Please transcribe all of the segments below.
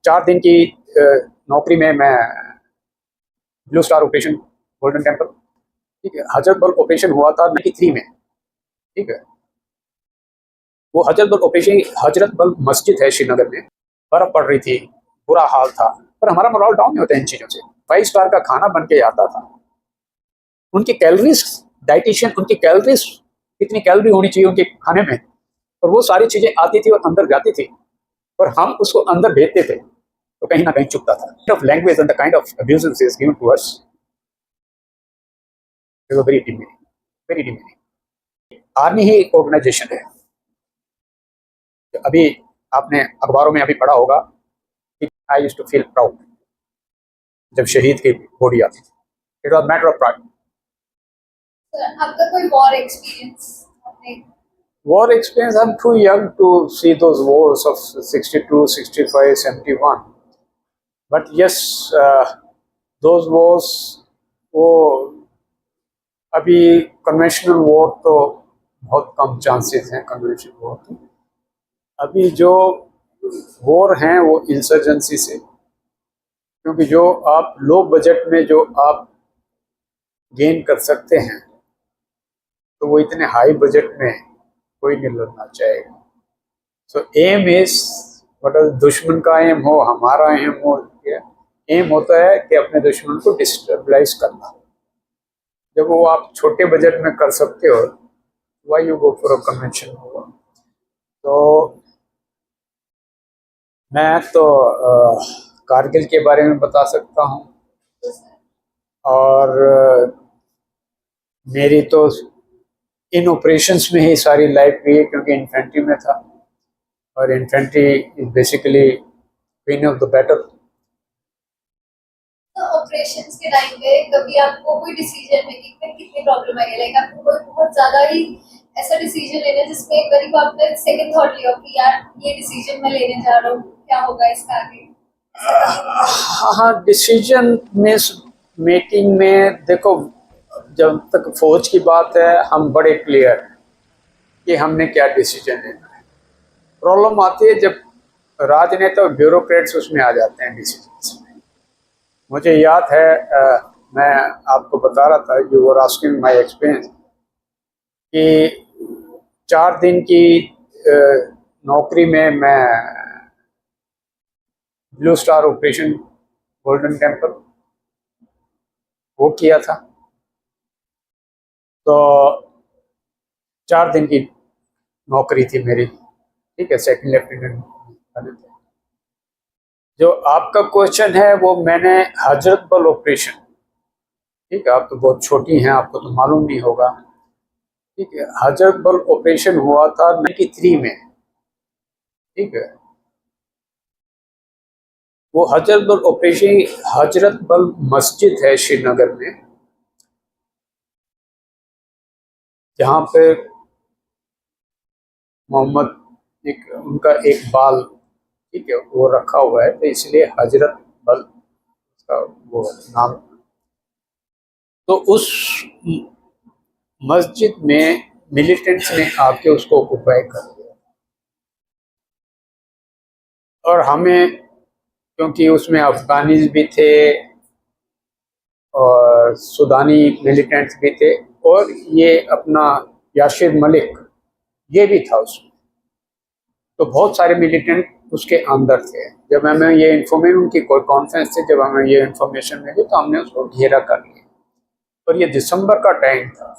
4 दिन की नौकरी में मैं blue star operation golden temple, ठीक है, हजरत बल ऑपरेशन हुआ था 93 में, ठीक है। वो हजरत बल मस्जिद है श्रीनगर में, बर्फ पड़ रही थी, बुरा हाल था, पर हमारा मोरल डाउन नहीं होता इन चीज़ों से। 5 स्टार का खाना बन के आता था, उनकी कैलोरीज, डाइटिशियन उनकी कैलोरीज, कितनी कैलोरी होनी चाहिए उनके खाने में, और वो सारी चीज़ें आती थी और अंदर जाती थी, और हम उसको अंदर भेजते थे, तो कहीं ना कहीं चुकता था। Of language and the kind of abuses is given to us is very demeaning, very demeaning. Army ही एक ऑर्गेनाइजेशन है। अभी आपने अखबारों में अभी पढ़ा होगा कि I used to feel proud जब शहीद की बॉडी आती थी, it was matter of pride. आपका कोई war experience? War experience, I'm too young to see those wars of 62, 65, 71. But yes, those wars, वो अभी कन्वेंशनल वॉर तो बहुत कम चांसेस हैं कन्वेंशनल वॉर के। अभी जो वॉर हैं वो इंसर्जेंसी से, क्योंकि जो आप लो बजट में जो आप गेन कर सकते हैं, तो वो इतने हाई बजट में कोई नहीं लड़ना चाहेगा। सो एम इज मतलब दुश्मन का एम हो, हमारा एम हो, एम होता है कि अपने दुश्मन को डिस्टेबलाइज करना। जब वो आप छोटे बजट में कर सकते हो, why you go for a convention war. तो मैं तो कारगिल के बारे में बता सकता हूँ, और मेरी तो इन ऑपरेशंस में ही सारी लाइफ हुई है, क्योंकि इन्फेंट्री में था, और infantry is basically queen of the battle. तो ऑपरेशंस के टाइम पे कभी आपको कोई डिसीजन मेकिंग में कितनी प्रॉब्लम आई है? लाइक आपको कोई बहुत ज्यादा ही ऐसा डिसीजन लेना जिसमें एक बार को आपने सेकंड थॉट लिया कि यार ये डिसीजन मैं लेने जा रहा हूँ, क्या होगा इसका आगे? हाँ, डिसीजन मेकिंग में देखो, जब तक फौज की बात है हम बड़े क्लियर कि हमने क्या डिसीजन लेना है। प्रॉब्लम आती है जब राजनेता और ब्यूरोक्रेट्स उसमें आ जाते हैं डिसीजन में। मुझे याद है, मैं आपको बता रहा था, you were asking my experience, कि 4 दिन की नौकरी में मैं blue star operation golden temple वो किया था। तो 4 दिन की नौकरी थी मेरी, ठीक है, सेकंड लेफ्टिनेंट बने थे। जो आपका क्वेश्चन है वो मैंने हजरत बल ऑपरेशन, ठीक है, आप तो बहुत छोटी हैं, आपको तो मालूम नहीं होगा, ठीक है, हजरत बल ऑपरेशन हुआ था 93 में, ठीक है। वो हजरत बल ऑपरेशन हजरत बल मस्जिद है श्रीनगर में, जहाँ पे मोहम्मद उनका एक बाल, ठीक है, वो रखा हुआ है, तो इसलिए हजरत बल का वो नाम। तो उस मस्जिद में मिलिटेंट्स ने आके उसको ऑक्युपाई कर दिया, और हमें, क्योंकि उसमें अफगानीज भी थे और सुदानी मिलिटेंट्स भी थे, और ये अपना याशिर मलिक ये भी था उसमें, तो बहुत सारे मिलिटेंट उसके अंदर थे। जब हमें ये इन्फॉर्मेशन, उनकी कोई कॉन्फ्रेंस थी, जब हमें ये इन्फॉर्मेशन मिली तो हमने उसको घेरा कर लिया। और ये दिसंबर का टाइम था,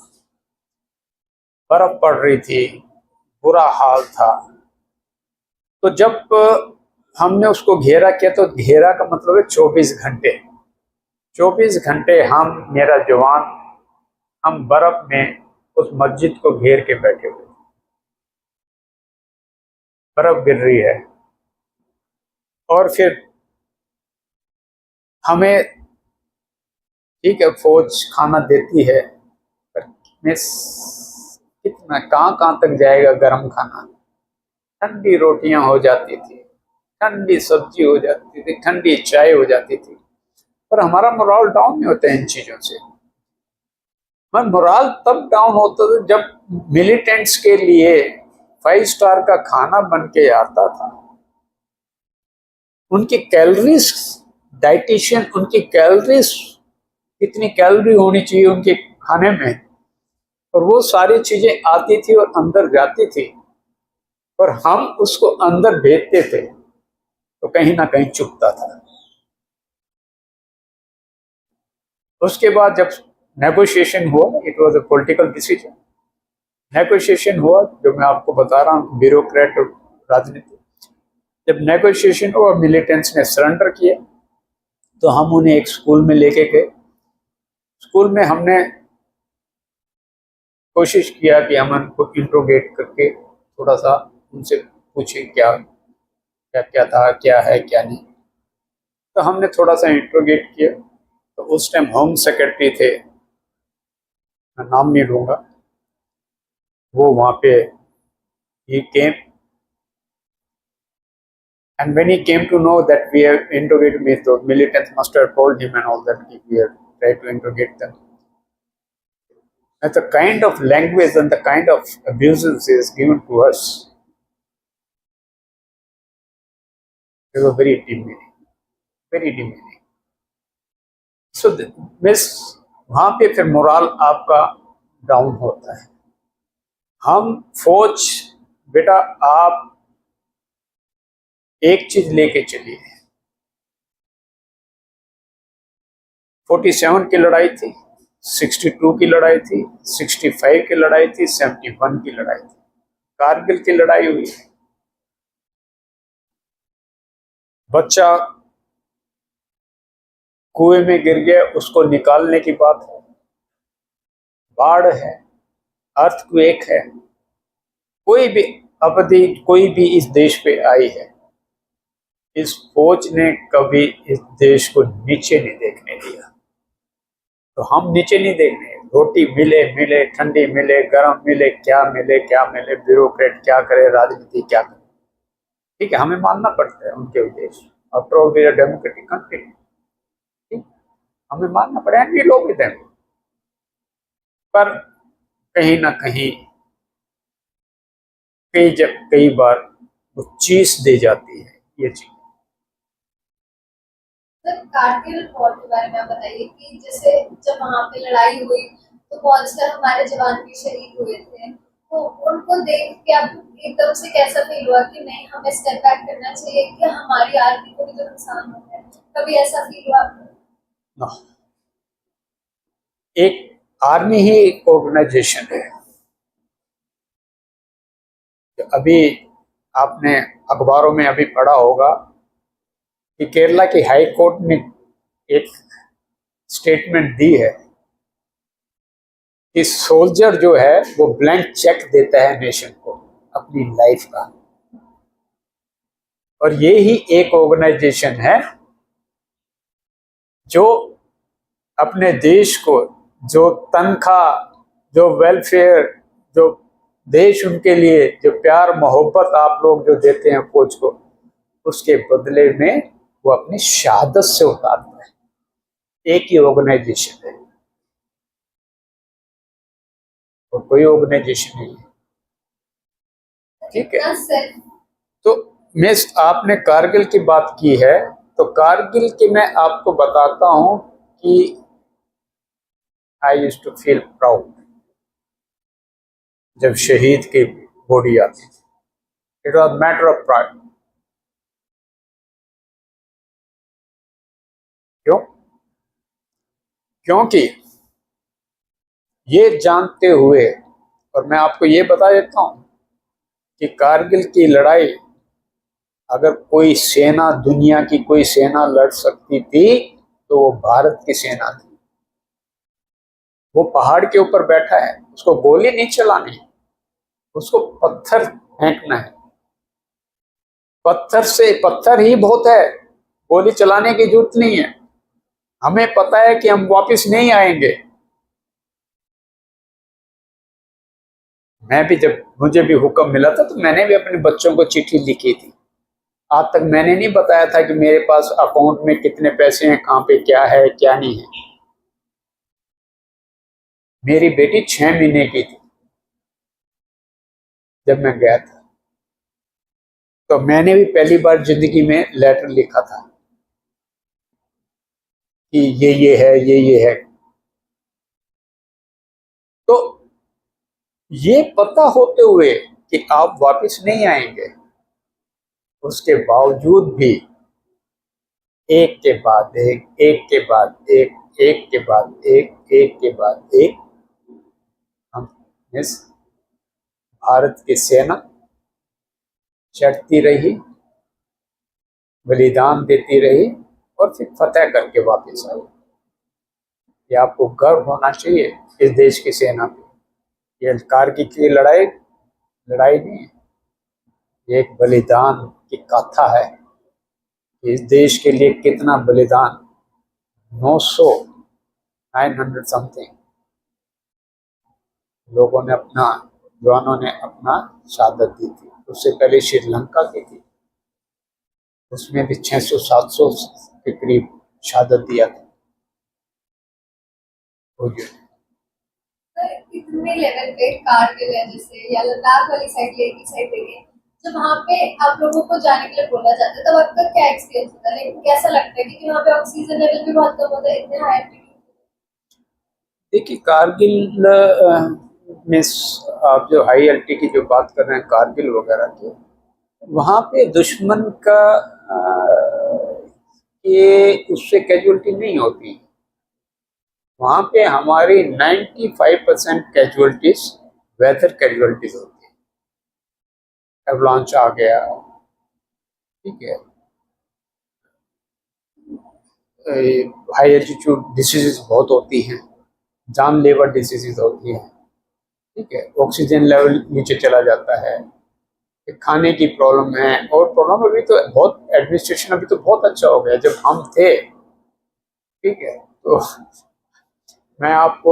बर्फ पड़ रही थी, बुरा हाल था। तो जब हमने उसको घेरा किया, तो घेरा का मतलब है 24 घंटे, 24 घंटे हम, मेरा जवान, हम बर्फ में उस मस्जिद को घेर के बैठे हुए, बर्फ गिर रही है, और फिर हमें, ठीक है, फौज खाना देती है, पर कितना कहाँ कहाँ तक जाएगा गर्म खाना। ठंडी रोटियां हो जाती थी, ठंडी सब्जी हो जाती थी, ठंडी चाय हो जाती थी, पर हमारा मोरल डाउन नहीं होता इन चीजों से। मैं मोरल तब डाउन होता था जब मिलिटेंट्स के लिए 5 स्टार का खाना बन के आता था, उनकी कैलोरीज, डाइटिशियन उनकी कैलोरीज कितनी कैलोरी होनी चाहिए उनके खाने में, और वो सारी चीजें आती थी और अंदर जाती थी, और हम उसको अंदर भेजते थे, तो कहीं ना कहीं चुभता था। उसके बाद जब नेगोशिएशन हुआ, it was a political decision, negotiation हुआ, जो मैं आपको बता रहा हूँ, ब्यूरोक्रेट और राजनीति, जब नेगोशिएशन हुआ, मिलिटेंट्स ने सरेंडर किया, तो हम उन्हें एक स्कूल में लेके गए। स्कूल में हमने कोशिश किया कि हम उनको इंट्रोगेट करके थोड़ा सा उनसे पूछे क्या क्या क्या था, क्या है क्या नहीं। तो हमने थोड़ा सा इंट्रोगेट किया। तो उस टाइम होम सेक्रेटरी थे, मैं नाम नहीं लूँगा, वो वहाँ पे ही केम, and when he came to know that we have interrogated me, the militants must have told him and all that we have tried to interrogate them. And the kind of language and the kind of abuses is given to us, they were very demeaning, very demeaning. So miss, वहाँ पे फिर moral आपका down होता है। हम फौज, बेटा आप एक चीज लेके चलिए, 47 की लड़ाई थी, 62 की लड़ाई थी, 65 की लड़ाई थी, 71 की लड़ाई थी, कारगिल की लड़ाई हुई। बच्चा कुएं में गिर गया, उसको निकालने की बात है, बाढ़ है, अर्थक्वेक है, कोई भी आपत्ति कोई भी इस देश पे आई है, इस फौज ने कभी इस देश को नीचे नहीं देखने दिया। तो हम नीचे नहीं देखने, रोटी मिले मिले, ठंडी मिले, गरम मिले, क्या मिले क्या मिले, ब्यूरोक्रेट क्या करे, राजनीति क्या करे, ठीक है, हमें मानना पड़ता है उनके उद्देश्य। After all we are democratic country, ठीक, हमें मानना पड़ेगा, ये लोग भी देंगे, पर कहीं ना कहीं कई बार वो चीज दे जाती है ये चीज। सर कारगिल वॉर के बारे में आप बताइए कि जैसे जब वहाँ पे लड़ाई हुई तो बहुत सारे हमारे जवान भी शहीद हुए थे, तो उनको देख के आप एकदम से कैसा फील हुआ कि नहीं हमें स्टेप बैक करना चाहिए कि हमारी आर्मी को भी तो नुकसान होता है, कभी ऐसा फील हुआ आपको? एक आर्मी ही एक ऑर्गेनाइजेशन है। अभी आपने अखबारों में अभी पढ़ा होगा कि केरला की हाई कोर्ट ने एक स्टेटमेंट दी है कि सोल्जर जो है वो ब्लैंक चेक देता है नेशन को अपनी लाइफ का, और ये ही एक ऑर्गेनाइजेशन है जो अपने देश को जो तनख्वाह, जो वेलफेयर, जो देश उनके लिए जो प्यार मोहब्बत आप लोग जो देते हैं फौज को, उसके बदले में वो अपनी शहादत से उतारता है। एक ही ऑर्गेनाइजेशन है और कोई ऑर्गेनाइजेशन नहीं है, ठीक है। तो मिस आपने कारगिल की बात की है, तो कारगिल की मैं आपको बताता हूं कि I used to feel proud जब शहीद की बॉडी आती थी, it was matter of pride. क्यों? क्योंकि ये जानते हुए, और मैं आपको ये बता देता हूं कि कारगिल की लड़ाई अगर कोई सेना, दुनिया की कोई सेना लड़ सकती थी तो वो भारत की सेना थी। वो पहाड़ के ऊपर बैठा है, उसको गोली नहीं चलानी, उसको पत्थर फेंकना है, पत्थर से पत्थर ही बहुत है, गोली चलाने की जरूरत नहीं है। हमें पता है कि हम वापस नहीं आएंगे। मैं भी, जब मुझे भी हुक्म मिला था तो मैंने भी अपने बच्चों को चिट्ठी लिखी थी। आज तक मैंने नहीं बताया था कि मेरे पास अकाउंट में कितने पैसे हैं, कहाँ पे क्या है क्या नहीं है। मेरी बेटी 6 महीने की थी जब मैं गया था, तो मैंने भी पहली बार जिंदगी में लेटर लिखा था कि ये है, ये है। तो ये पता होते हुए कि आप वापस नहीं आएंगे, उसके बावजूद भी एक के बाद एक के बाद एक के बाद एक के बाद एक, हम इस भारत की सेना चढ़ती रही, बलिदान देती रही और फिर फतेह करके वापस आई। ये आपको गर्व होना चाहिए इस देश की सेना पे। ये कारगिल की लड़ाई नहीं है, ये एक बलिदान की गाथा है। इस देश के लिए कितना बलिदान, 900 900 समथिंग लोगों ने अपना, जवानों ने अपना शहादत दी थी। उससे पहले श्रीलंका की थी, उसमें भी 600-700 के करीब शहादत दिया था। इतने लेवल पे कारगिल है जैसे या लद्दाख वाली साइड लेह साइड देखें, जब वहाँ पे आप लोगों को जाने के लिए बोला जाता है तब आपका क्या एक्सपीरियंस होता है? लाइक कैसा लगता है क्योंकि वहाँ पे ऑक्सीजन लेवल भी बहुत कम होता है इतने हाई एल्टीट्यूड? देखिए कारगिल में आप जो हाई एल्टी की जो बात कर रहे हैं, कारगिल वगैरह की, वहाँ पे दुश्मन का ये उससे कैजुअलिटी नहीं होती। वहाँ पे हमारी 95% कैजुअलिटीज वेदर कैजुअलिटीज होती है। एवलांच आ गया, ठीक है, हाई एल्टीट्यूड डिसीजेज बहुत होती हैं, जानलेवा डिसीजेज होती हैं, ठीक है, ऑक्सीजन लेवल नीचे चला जाता है, खाने की प्रॉब्लम है। और प्रॉब्लम अभी तो बहुत, एडमिनिस्ट्रेशन अभी तो बहुत अच्छा हो गया, जब हम थे, ठीक है, तो मैं आपको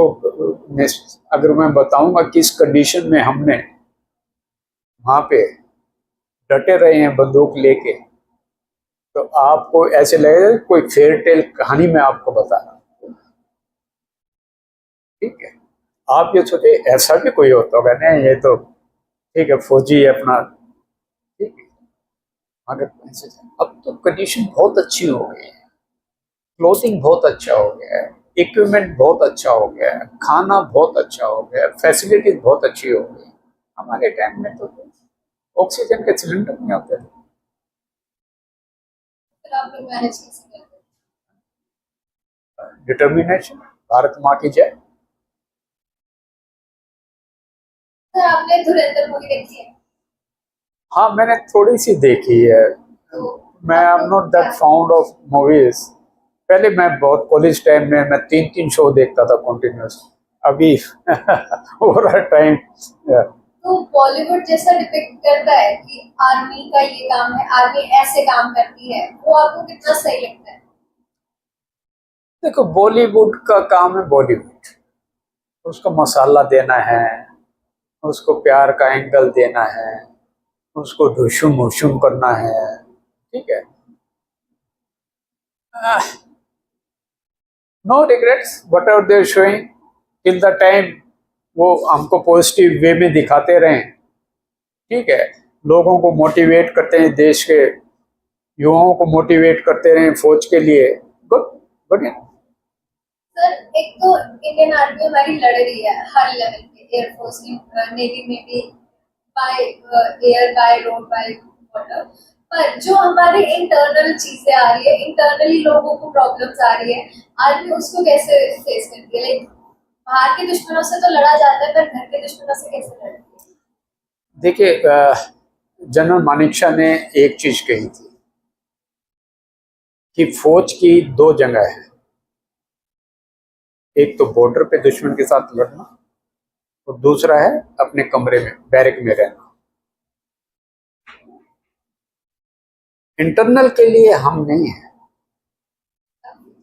अगर मैं बताऊंगा किस कंडीशन में हमने वहाँ पे डटे रहे हैं बंदूक लेके, तो आपको ऐसे लगेगा कोई फेयर टेल कहानी में आपको बता रहा हूँ, ठीक है। आप ये सोचे ऐसा भी कोई होता होगा, नहीं ये तो ठीक है फौजी है अपना, ठीक है। अगर अब तो कंडीशन बहुत अच्छी हो गई है, क्लोथिंग बहुत अच्छा हो गया है, इक्विपमेंट बहुत अच्छा हो गया है, खाना बहुत अच्छा हो गया है, फैसिलिटीज बहुत अच्छी हो गई। हमारे टाइम में तो ऑक्सीजन के सिलेंडर नहीं होते थे। फिर आप लोग मैनेज कैसे करते हैं? डिटर्मिनेशन, भारत माँ की जय। सर आपने धुरंधर मूवी देखी है? हाँ मैंने थोड़ी सी देखी है, तो मैं आप एम लोग नॉट दैट क्या- फाउंड ऑफ मूवीज। पहले मैं बहुत कॉलेज टाइम में मैं 3-3 शो देखता था कंटिन्यूस, अभी ओवर टाइम। तो बॉलीवुड जैसा डिपिक्ट करता है कि आर्मी का ये काम है, आर्मी ऐसे काम करती है, वो आपको कितना सही लगता है? देखो बॉलीवुड का काम है बॉलीवुड, उसको मसाला देना है, उसको प्यार का एंगल देना है, उसको ढुशुम हुशुम करना है, ठीक है। No regrets whatever there showing till the time वो हमको पॉजिटिव वे में दिखाते रहें, ठीक है, लोगों को मोटिवेट करते हैं, देश के युवाओं को मोटिवेट करते रहें फौज के लिए, गुड, बढ़िया। सर एक तो इंडियन आर्मी हमारी लड़ रही है हर लेवल पे, एयरफोर्स नेवी में भी, by air, by road, by water. पर जो हमारे इंटरनल चीजें आ रही है, इंटरनली लोगों को प्रॉब्लम्स आ रही है, आर्मी उसको कैसे फेस करती है? लाइक बाहर के दुश्मनों से तो लड़ा जाता है पर घर के दुश्मनों से कैसे लड़ती है? देखिए जनरल मानेकशॉ ने एक चीज कही थी कि फौज की दो जगह है, एक तो बॉर्डर पे दुश्मन के साथ लड़ना और दूसरा है अपने कमरे में बैरक में रहना। इंटरनल के लिए हम नहीं है,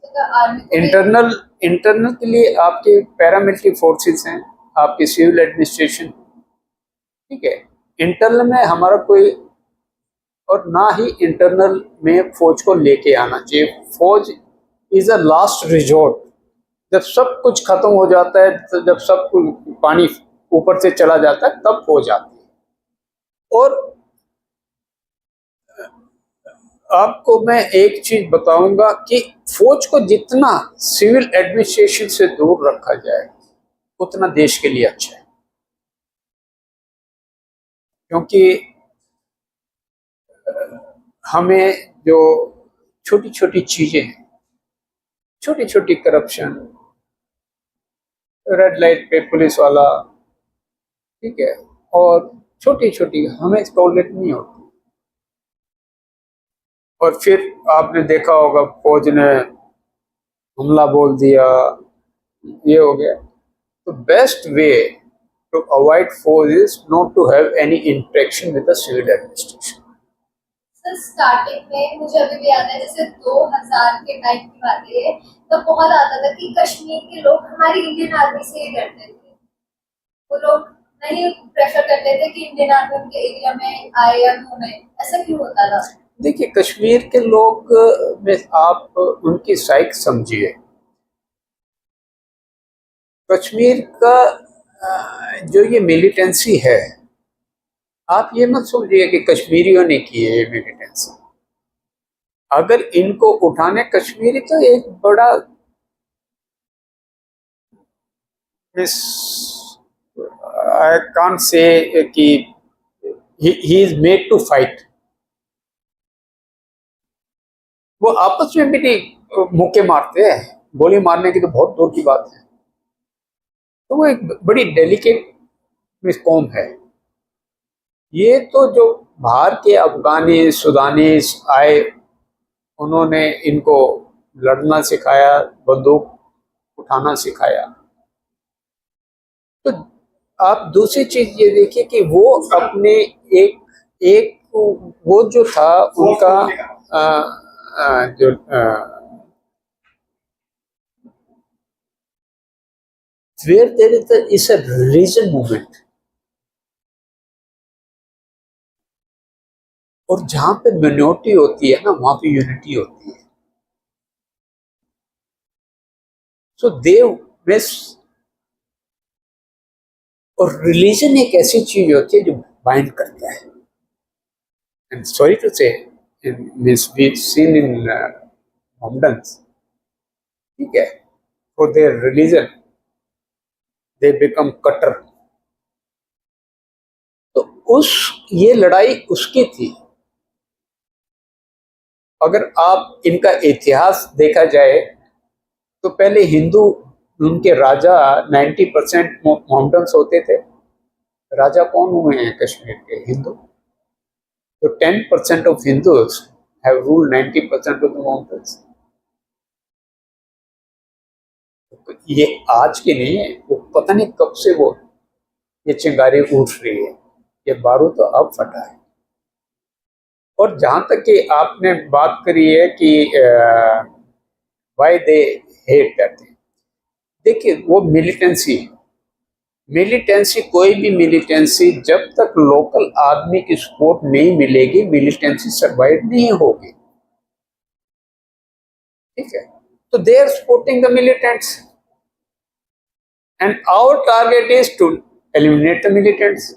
तो आर्मी को भी इंटरनल इंटरनल के लिए आपके पैरामिलिट्री फोर्सेस हैं, आपकी सिविल एडमिनिस्ट्रेशन, ठीक है। इंटरनल में हमारा कोई, और ना ही इंटरनल में फौज को लेके आना चाहिए। फौज इज अ लास्ट रिजोर्ट, जब सब कुछ खत्म हो जाता है, तो जब सब कुछ पानी ऊपर से चला जाता है तब फौज आती है। और आपको मैं एक चीज बताऊंगा कि फौज को जितना सिविल एडमिनिस्ट्रेशन से दूर रखा जाए उतना देश के लिए अच्छा है, क्योंकि हमें जो छोटी छोटी चीजें हैं, छोटी छोटी करप्शन, रेड लाइट पे पुलिस वाला, ठीक है, और छोटी छोटी हमें टॉलरेट नहीं होती। और फिर आपने देखा होगा फौज ने हमला बोल दिया, ये हो गया। तो बेस्ट वे टू अवॉइड फौज is not to have any interaction with the civil administration. Sir starting में मुझे अभी भी याद है, जैसे 2000 के टाइम की बात है, तो बहुत आता था कि कश्मीर के लोग हमारी इंडियन आर्मी से ही डरते थे। वो लोग नहीं प्रेफर करते थे कि इंडियन आर्मी उनके एरिया में आए या घूमे। ऐसा क्यों होता था? देखिए, कश्मीर के लोग में आप उनकी साइक समझिए। कश्मीर का जो ये मिलिटेंसी है, आप ये मत समझिए कि कश्मीरियों ने की है ये मिलिटेंसी। अगर इनको उठाने कश्मीरी, तो एक बड़ा मिस, आई कांट से कि he is made to fight. वो आपस में भी नहीं मुक्के मारते हैं, गोली मारने की तो बहुत दूर की बात है। तो वो एक बड़ी डेलिकेट मिस कौम है। ये तो जो बाहर के अफगानी सुदानीस आए, उन्होंने इनको लड़ना सिखाया, बंदूक उठाना सिखाया। तो आप दूसरी चीज ये देखिए कि वो अपने एक एक वो जो था उनका जो where there is a religion movement, और जहां पे मिनोरिटी होती है ना, वहां पे यूनिटी होती है। सो देव मिस, और रिलीजन एक ऐसी चीज होती है जो बाइंड करता है। And sorry to say, miss we seen in Mohammedans, ठीक है, for their religion they become कटर। तो उस ये लड़ाई उसकी थी। अगर आप इनका इतिहास देखा जाए तो पहले हिंदू, उनके राजा 90% मोहम्मडन्स होते थे। राजा कौन हुए हैं कश्मीर के? हिंदू। तो 10% of Hindus have ruled 90% of the Mohammedans. ये आज की नहीं है, वो पता नहीं कब से वो ये चिंगारी उठ रही है, ये बारूद तो अब फटा है। और जहां तक कि आपने बात करी है कि वाई दे हेट दैट, देखिए वो मिलिटेंसी, मिलिटेंसी कोई भी मिलिटेंसी जब तक लोकल आदमी की सपोर्ट नहीं मिलेगी, मिलिटेंसी सर्वाइव नहीं होगी, ठीक है। तो they are supporting the militants and our target is to eliminate the militants.